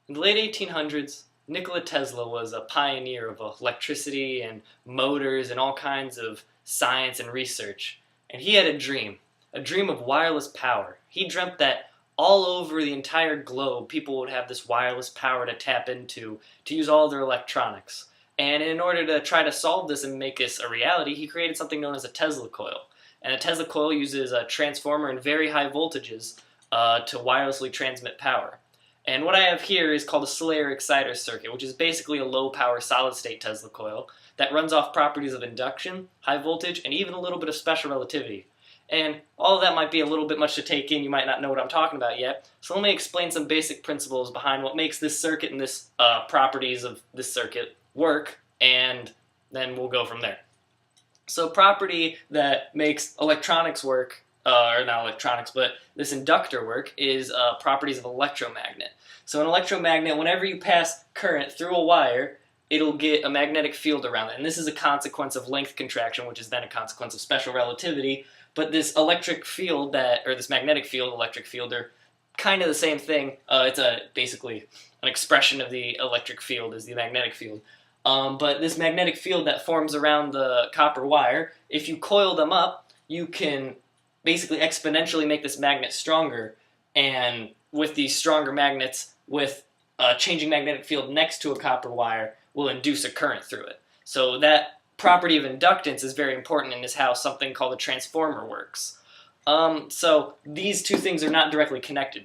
In the late 1800s, Nikola Tesla was a pioneer of electricity and motors and all kinds of science and research. And he had a dream of wireless power. He dreamt that all over the entire globe, people would have this wireless power to tap into to use all their electronics. And in order to try to solve this and make this a reality, he created something known as a Tesla coil. And a Tesla coil uses a transformer in very high voltages to wirelessly transmit power. And what I have here is called a Slayer exciter circuit, which is basically a low-power solid-state Tesla coil that runs off properties of induction, high voltage, and even a little bit of special relativity. And all of that might be a little bit much to take in. You might not know what I'm talking about yet. So let me explain some basic principles behind what makes this circuit and this properties of this circuit work, and then we'll go from there. So property that makes electronics work, or not electronics, but this inductor work, is properties of electromagnet. So an electromagnet, whenever you pass current through a wire, it'll get a magnetic field around it. And this is a consequence of length contraction, which is then a consequence of special relativity. But this electric field or this magnetic field, electric field, are kind of the same thing. It's basically an expression of the electric field as the magnetic field. But this magnetic field that forms around the copper wire, if you coil them up, you can basically exponentially make this magnet stronger. And with these stronger magnets, with a changing magnetic field next to a copper wire, will induce a current through it. So that property of inductance is very important and is how something called a transformer works. So these two things are not directly connected.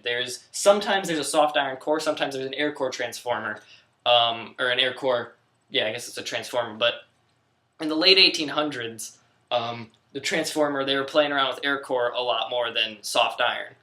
Sometimes there's a soft iron core, sometimes there's an air core transformer, or an air core, yeah, I guess it's a transformer. But in the late 1800s, the transformer, they were playing around with air core a lot more than soft iron.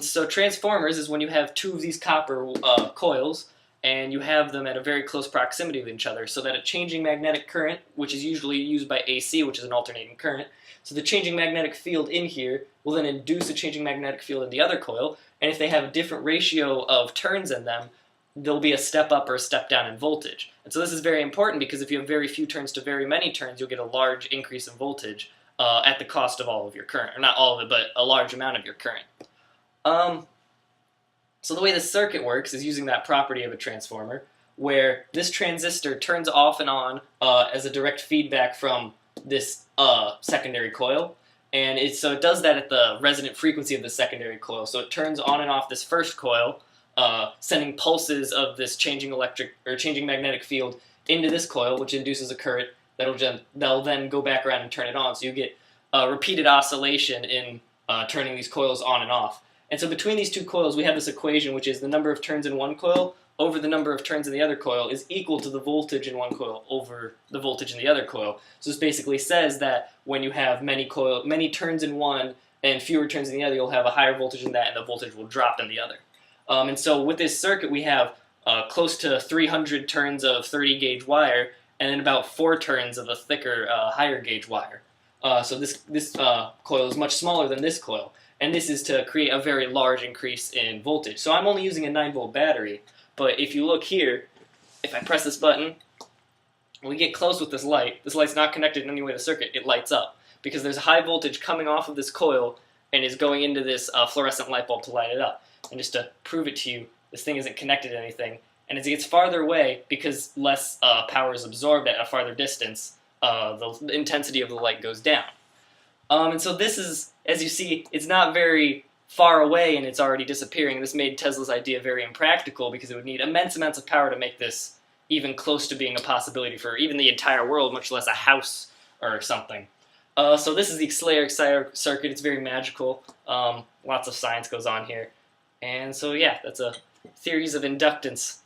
So transformers is when you have two of these copper coils, and you have them at a very close proximity of each other, so that a changing magnetic current, which is usually used by AC, which is an alternating current, so the changing magnetic field in here will then induce a changing magnetic field in the other coil, and if they have a different ratio of turns in them, there'll be a step up or a step down in voltage. And so this is very important because if you have very few turns to very many turns, you'll get a large increase in voltage at the cost of all of your current. Or not all of it, but a large amount of your current. So the way the circuit works is using that property of a transformer, where this transistor turns off and on as a direct feedback from this secondary coil. And so it does that at the resonant frequency of the secondary coil. So it turns on and off this first coil, sending pulses of this changing magnetic field into this coil, which induces a current that'll then go back around and turn it on. So you get repeated oscillation in turning these coils on and off. And so between these two coils, we have this equation, which is the number of turns in one coil over the number of turns in the other coil is equal to the voltage in one coil over the voltage in the other coil. So this basically says that when you have many turns in one and fewer turns in the other, you'll have a higher voltage in that, and the voltage will drop in the other. And so with this circuit, we have close to 300 turns of 30 gauge wire, and then about 4 turns of a thicker, higher gauge wire. So this coil is much smaller than this coil. And this is to create a very large increase in voltage. So I'm only using a 9-volt battery, but if you look here, if I press this button, we get close with this light's not connected in any way to the circuit, it lights up, because there's a high voltage coming off of this coil and is going into this fluorescent light bulb to light it up. And just to prove it to you, this thing isn't connected to anything, and as it gets farther away, because less power is absorbed at a farther distance, the intensity of the light goes down. And so this is, as you see, it's not very far away and it's already disappearing. This made Tesla's idea very impractical because it would need immense amounts of power to make this even close to being a possibility for even the entire world, much less a house or something. So this is the Slayer exciter circuit. It's very magical. Lots of science goes on here. And so yeah, that's a theories of inductance.